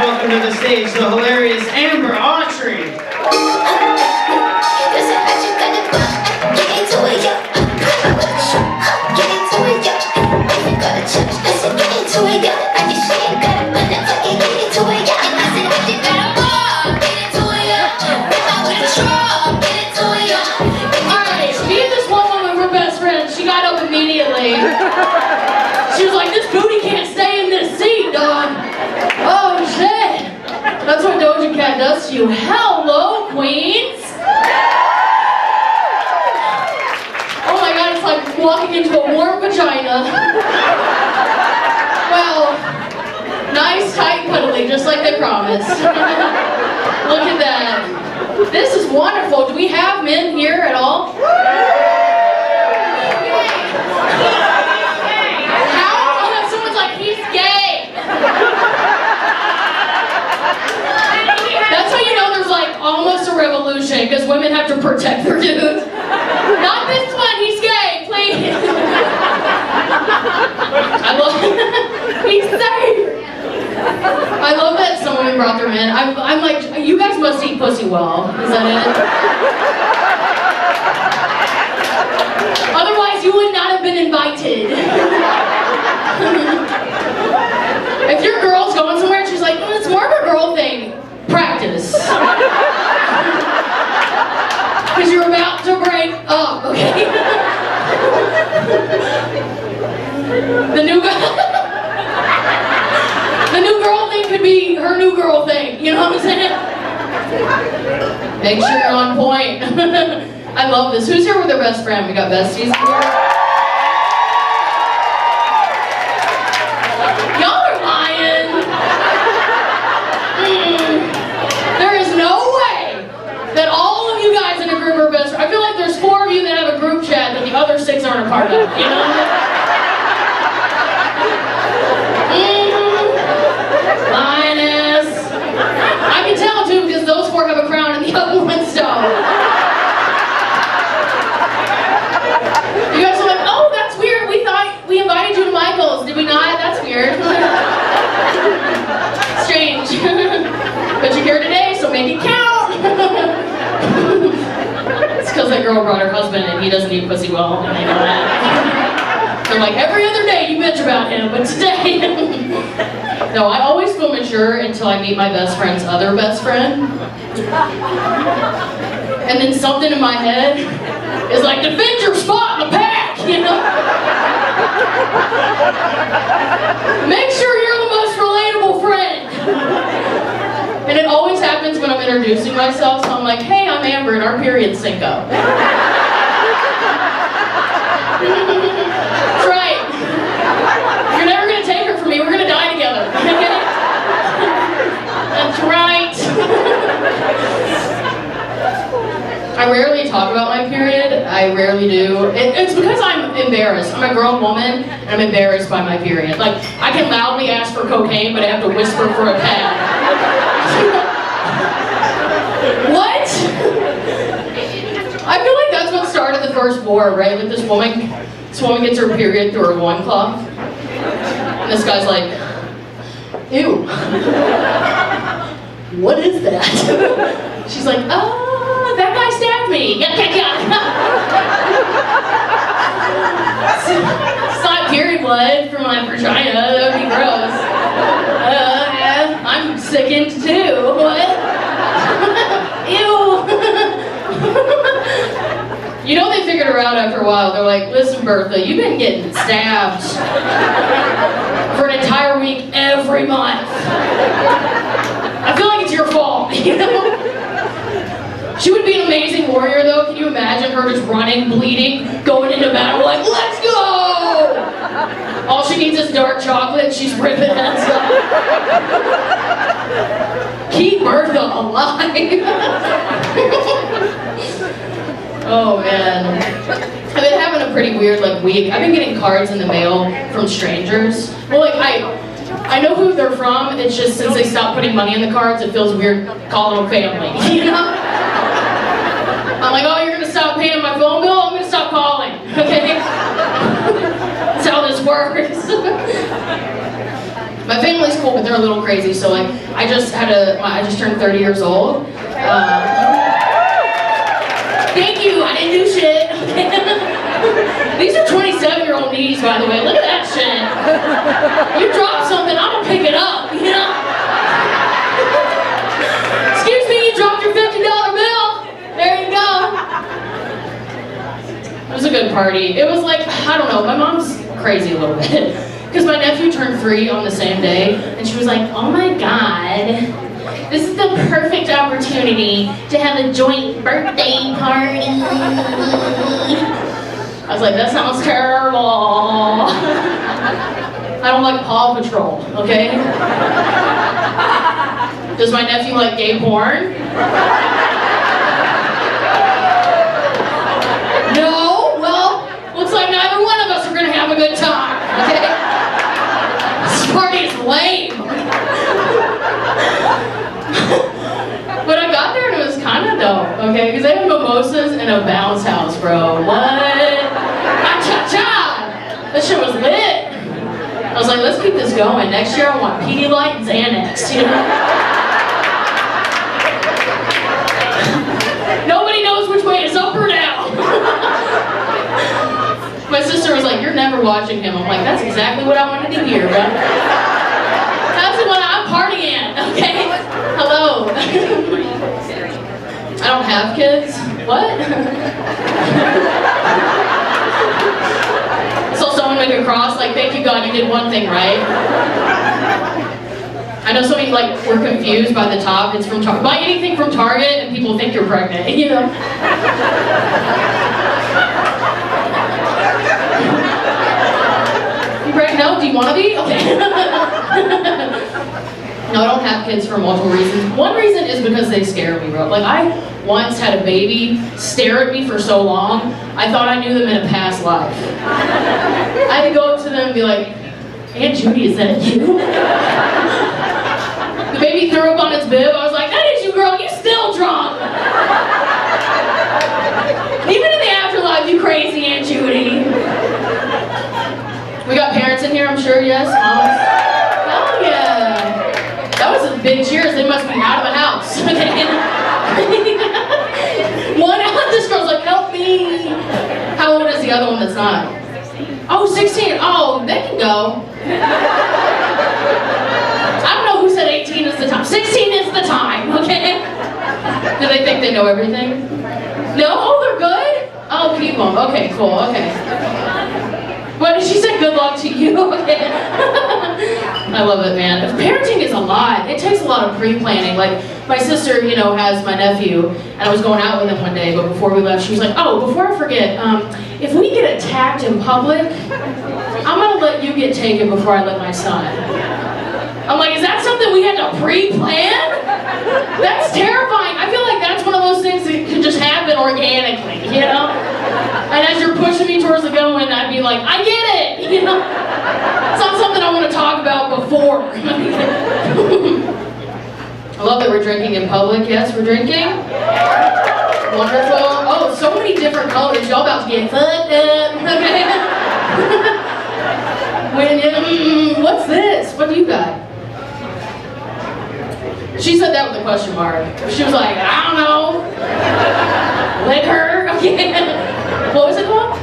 welcome to the stage the hilarious Autry. She was like, this booty can't stay in this seat, dog. Oh, shit. That's what Doja Cat does to you. Hello, queens. Oh my God, it's like walking into a warm vagina. Well, nice, tight, cuddly, just like they promised. Look at that. This is wonderful. Do we have men here at all? That's how you know there's like almost a revolution, because women have to protect their dudes. Not this one, he's gay, please. I love he's safe. I love that some women brought their men. I'm like, you guys must eat pussy well. Is that it? Otherwise you would not have been invited. If your girl's going somewhere and she's like, it's more of a girl thing, practice. Because you're about to break up, okay? The new girl thing could be her new girl thing, you know what I'm saying? Make sure you're on point. I love this. Who's here with their best friend? We got besties here. I feel like there's 4 of you that have a group chat that the other 6 aren't a part of, you know? Lioness. I can tell too because those 4 have a crown and the other ones don't. You guys are like, oh, that's weird. We thought we invited you to Michael's. Did we not? That's weird. Strange. But you're here today, so make it count. It's because that girl brought her husband and he doesn't eat pussy well, and they know that. They're like, every other day you bitch about him, but today... No, I always feel mature until I meet my best friend's other best friend. And then something in my head is like, defend your spot in the pack, you know? Make sure you're the most relatable friend. And it always happens when I'm introducing myself, so I'm like, hey, I'm Amber, and our periods sync up. That's right. You're never going to take her from me, we're going to die together. That's right. I rarely talk about my period, I rarely do. It's because I'm embarrassed. I'm a grown woman, and I'm embarrassed by my period. Like, I can loudly ask for cocaine, but I have to whisper for a pad. What? I feel like that's what started the first war, right? Like this woman gets her period through her loincloth. And this guy's like, ew. What is that? She's like, oh, that guy stabbed me. It's not period blood from my vagina, that would be gross. I'm sickened too. What? Ew. You know they figured her out after a while. They're like, listen, Bertha, you've been getting stabbed for an entire week every month. I feel like it's your fault, you know? She would be an amazing warrior though. Can you imagine her just running, bleeding, going into battle like, let's go! All she needs is dark chocolate and she's ripping heads off. Keep Bertha alive. Oh man. I've been having a pretty weird week. I've been getting cards in the mail from strangers. Well, I know who they're from, it's just since they stopped putting money in the cards, it feels weird calling them family, you know? I'm like, oh, you're gonna stop paying my phone bill? I'm gonna stop calling, okay? That's how this works. My family's cool, but they're a little crazy. So like, I just turned 30 years old. Thank you. I didn't do shit. These are 27-year-old knees, by the way. Look at that shit. You drop something, I'm gonna pick it up. You know? Excuse me, you dropped your $50 bill. There you go. It was a good party. It was like, I don't know, my mom's crazy a little bit. Because my nephew turned 3 on the same day, and she was like, oh my God, this is the perfect opportunity to have a joint birthday party. I was like, that sounds terrible. I don't like Paw Patrol, okay? Does my nephew like gay porn? No? Well, looks like neither one of us are gonna have a good time, okay? This party is lame. But I got there and it was kind of dope, okay? Because they had mimosas and a bounce house, bro. What? Cha-cha! That shit was lit. I was like, let's keep this going. Next year I want Pedialyte and Xanax, you know? Nobody knows which way is up or down. My sister was like, you're never watching him. I'm like, that's exactly what I wanted to hear, bro. That's what I'm partying, okay? Hello. I don't have kids. What? Saw someone make a cross, like, thank you God, you did one thing right. I know some of you like were confused by the top. It's from Target. Buy anything from Target and people think you're pregnant, you know? You pregnant? No? Do you want to be? Okay. No, I don't have kids for multiple reasons. One reason is because they scare me, bro. Like, I once had a baby stare at me for so long, I thought I knew them in a past life. I had to go up to them and be like, Aunt Judy, is that you? The baby threw up on its bib. I was like, that is you, girl. You still drunk. Even in the afterlife, you crazy Aunt Judy. We got parents in here, I'm sure, yes? Moms? Hell yeah. That was a big cheers. They must be out of the house. One, this girl's like, help me. How old is the other one that's not? Oh, 16. Oh, they can go. I don't know who said 18 is the time. 16 is the time, okay? Do they think they know everything? No? Oh, they're good? Oh, keep them. Okay, cool, okay. What, she said good luck to you? Okay. I love it, man. Parenting is a lot. It takes a lot of pre-planning. Like, my sister, you know, has my nephew, and I was going out with him one day, but before we left, she was like, oh, before I forget, if we get attacked in public, I'm gonna let you get taken before I let my son. I'm like, is that something we had to pre-plan? That's terrifying. I feel like that's one of those things that could just happen organically, you know? And as you're pushing me towards the going, I'd be like, I get it, you know? It's not something I want to talk about before. I love that we're drinking in public. Yes, we're drinking. Wonderful. Oh, so many different colors. Y'all about to get fucked up, okay? What's this? What do you got? She said that with a question mark. She was like, I don't know. Liquor? Okay. What was it called?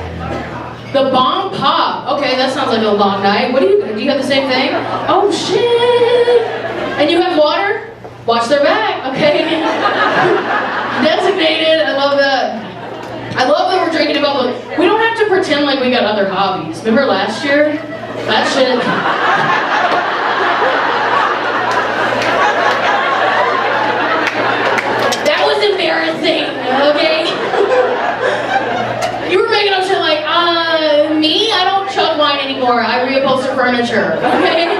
The Bomb Pop. Okay, that sounds like a long night. What do you have the same thing? Oh shit. And you have water? Watch their back, okay? Designated, I love that. I love that we're drinking about the, we don't have to pretend like we got other hobbies. Remember last year? That shit. Embarrassing, okay? You were making up shit like, me? I don't chug wine anymore. I reupholster furniture, okay?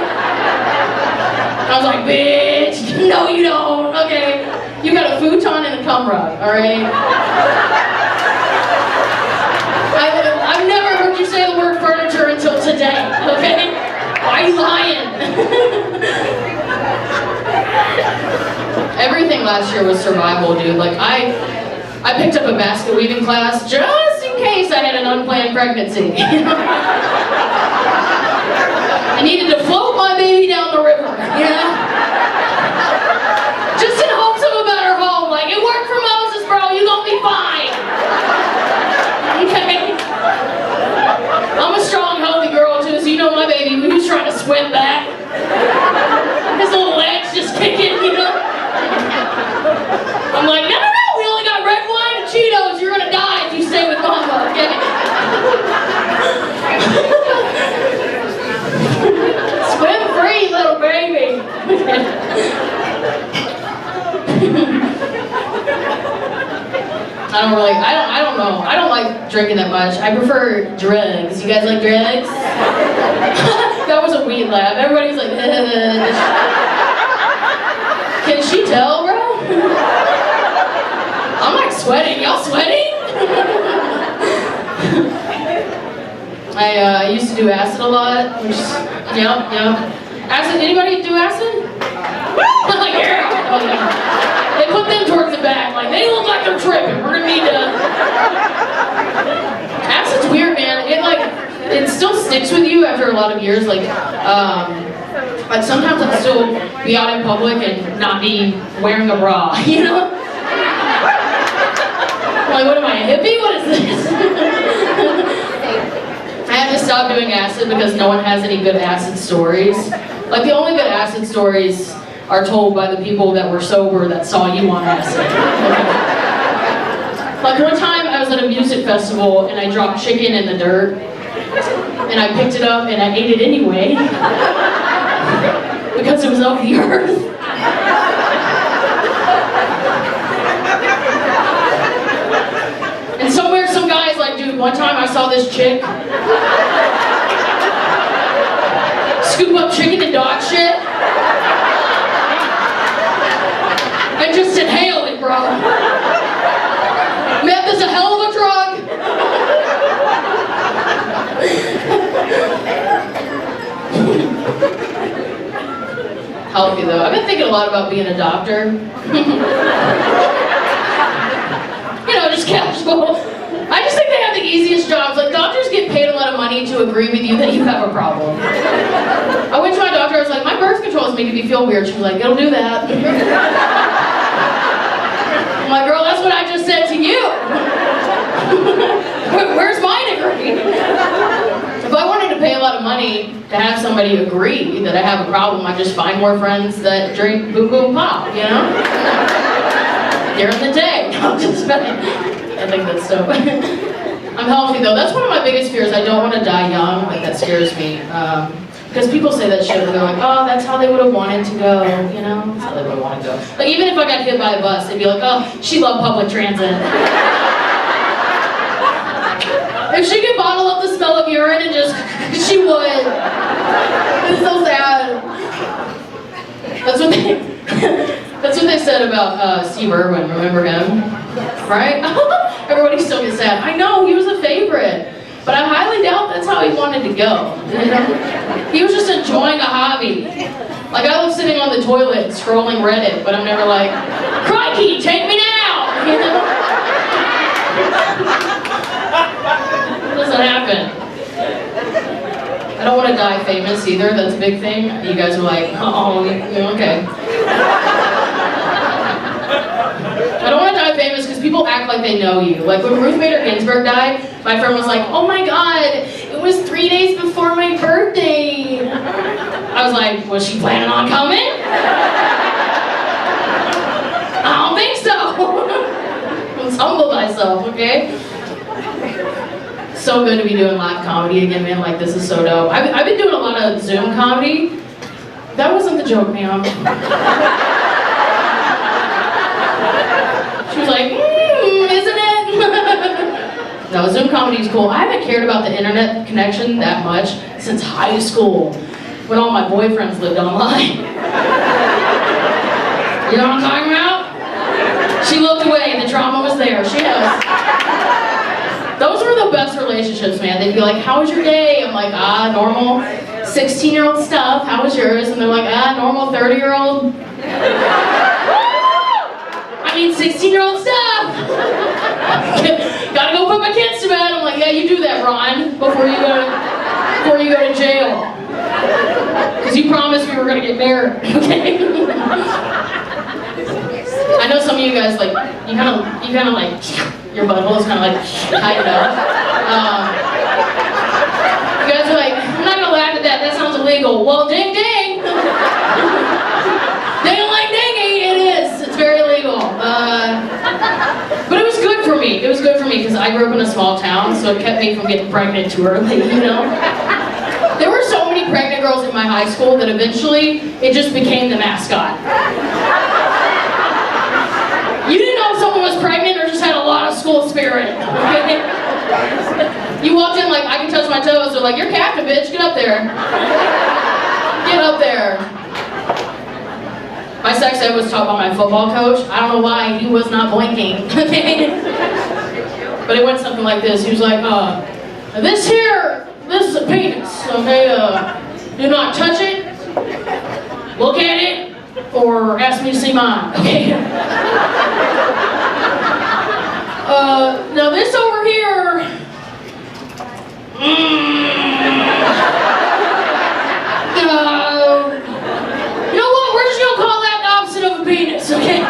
I was like, bitch, no you don't, okay? You got a futon and a cum rug, alright? I've never heard you say the word furniture until today, okay? Why are you lying? Everything last year was survival, dude. Like, I picked up a basket weaving class just in case I had an unplanned pregnancy. I needed to float my baby down the you know? Just in hopes of a better home. Like, it worked for Moses, bro. You gonna be fine. Okay? I'm a strong, healthy girl, too, so you know my baby. He was trying to swim back. His little legs just kicking, you know? I'm like, no, we only got red wine and Cheetos. You're gonna die if you stay with Mama, okay? Swim free, little baby. I don't know. I don't like drinking that much. I prefer drugs. You guys like drugs? That was a weed laugh. Everybody's like, Can she tell, bro? I'm like sweating. Y'all sweating? I used to do acid a lot, which, yep. Acid, anybody do acid? Like, yeah. Oh, yeah. They put them towards the back, like, they look like they're tripping. We're gonna need to... Acid's weird, man. It still sticks with you after a lot of years. Like sometimes I'll still be out in public and not be wearing a bra, you know? Like, what am I, a hippie? What is this? I had to stop doing acid because no one has any good acid stories. Like, the only good acid stories are told by the people that were sober that saw you on acid. Like, one time I was at a music festival and I dropped chicken in the dirt and I picked it up and I ate it anyway because it was of the earth. And somewhere some guy's like, dude, one time I saw this chick scoop up chicken and dog shit and just inhale it, bro. Meth is a hell of a drug. Healthy though. I've been thinking a lot about being a doctor. You know, just casual. I just think they have the easiest jobs. Like, doctors get paid a lot of money to agree with you that you have a problem. I went to my doctor, I was like, my birth control is making me feel weird. She was like, it'll do that. I'm like, girl, that's what I just said to you. Where's my degree? If I wanted to pay a lot of money to have somebody agree that I have a problem, I'd just find more friends that drink Boo Boo Pop, you know? During the day. No, I'm just kidding. I think that's dope. I'm healthy though. That's one of my biggest fears. I don't want to die young. Like, that scares me. Because people say that shit and they're like, oh, that's how they would have wanted to go, you know? That's how they would have wanted to go. Like, even if I got hit by a bus, they'd be like, oh, she loved public transit. If she could bottle up the smell of urine and just, she would. It's so sad. That's what they said about Steve Irwin, remember him? Right? Everybody still gets sad. I know, he was a favorite. But I highly doubt that's how he wanted to go. You know? He was just enjoying a hobby. Like, I love sitting on the toilet scrolling Reddit, but I'm never like, crikey, take me now! You know? It doesn't happen. I don't want to die famous either, that's a big thing. You guys are like, oh, okay. I don't want to die famous because people act like they know you. Like, when Ruth Bader Ginsburg died, my friend was like, oh my god, it was 3 days before my birthday. I was like, was she planning on coming? I don't think so. Let's humble thyself, okay? So good to be doing live comedy again, man. Like, this is so dope. I've been doing a lot of Zoom comedy. That wasn't the joke, ma'am. She was like, isn't it? No, Zoom comedy is cool. I haven't cared about the internet connection that much since high school, when all my boyfriends lived online. You know what I'm talking about? She looked away, the trauma was there. She knows. Those were the best relationships, man. They'd be like, how was your day? I'm like, normal 16-year-old stuff. How was yours? And they're like, normal 30-year-old. I mean, 16-year-old stuff. Gotta go put my kids to bed. I'm like, yeah, you do that, Ron, before you go to jail. Because Because you promised we were going to get married, okay? I know some of you guys, like, you kind of like, your butthole's kind of like tightened up. You guys are like, I'm not going to laugh at that, that sounds illegal. Well, ding ding! Ding-a-ling dingy, it is. It's very illegal. But it was good for me. It was good for me because I grew up in a small town, so it kept me from getting pregnant too early, you know? There were so many pregnant girls in my high school that eventually it just became the mascot. You didn't know if someone was pregnant or just had a lot of school spirit. Okay? You walked in like, I can touch my toes. They're like, you're captain, bitch. Get up there. Get up there. My sex ed was taught by my football coach. I don't know why he was not blinking. But it went something like this. He was like, this is a penis, okay? Do not touch it, look at it, or ask me to see mine, okay? Now this over here, you know what, we're just gonna call that the opposite of a penis, okay?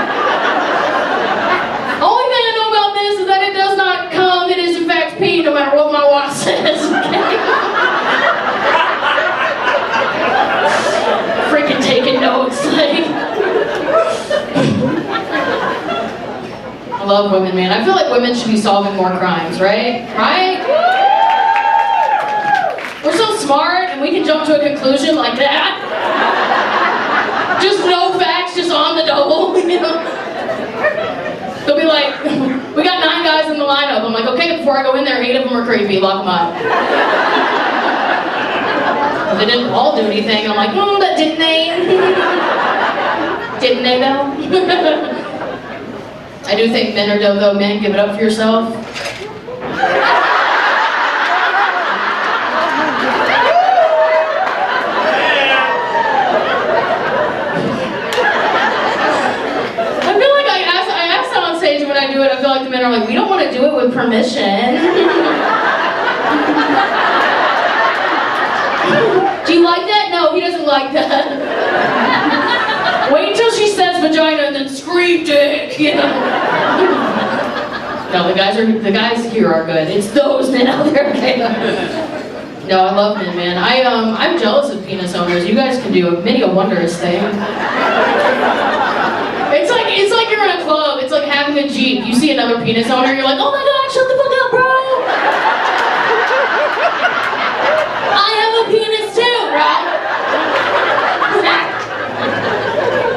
Only thing I know about this is that it does not come, it is in fact pee, no matter what my watch says, okay? Freaking taking notes, like. I love women, man. I feel like women should be solving more crimes, right? Right? We're so smart and we can jump to a conclusion like that. Just no facts, just on the double, you know? They'll be like, we got 9 guys in the lineup. I'm like, okay, before I go in there, 8 of them are creepy, lock them up. They didn't all do anything, and I'm like, but didn't they? Didn't they though? I do think men are dope though. Men, give it up for yourself. I feel like I asked that on stage when I do it, I feel like the men are like, we don't want to do it with permission. Do you like that? No, he doesn't like that. Wait until she says vagina and then scream dick, you know? No, the guys here are good. It's those men out there, okay? No, I love men, man. I'm jealous of penis owners. You guys can do many a wondrous thing. It's like you're in a club. It's like having a Jeep. You see another penis owner, you're like, oh my god, shut the fuck up, bro! I have a penis too, right?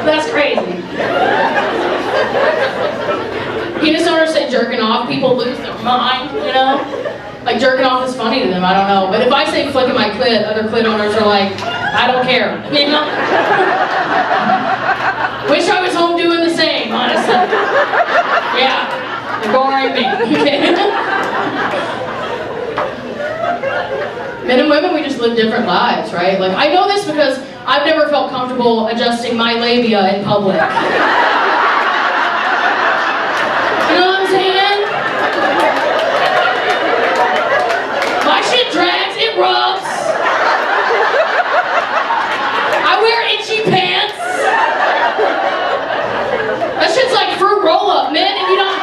That's crazy. Penis owners say jerking off, people lose their mind, you know? Like jerking off is funny to them, I don't know. But if I say flicking my clit, other clit owners are like, I don't care, you know? Wish I was home doing the same, honestly. Yeah, you're boring me. Men and women, we just live different lives, right? Like, I know this because I've never felt comfortable adjusting my labia in public. You know what I'm saying? My shit drags, it rubs. I wear itchy pants. That shit's like fruit roll-up, man, and you don't...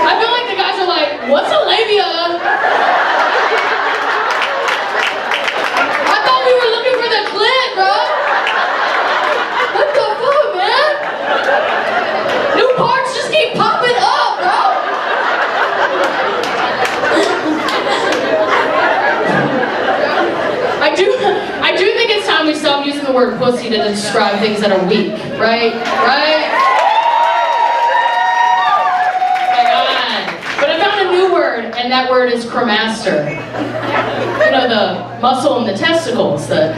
I feel like the guys are like, what's a labia? I thought we were looking for the clit, bro. What the fuck, man? New parts just keep popping up, bro. I do think it's time we stop using the word pussy to describe things that are weak, right? Right? And that word is cremaster. You know, the muscle in the testicles that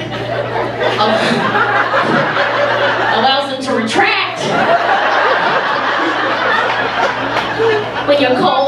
allows them to retract when you call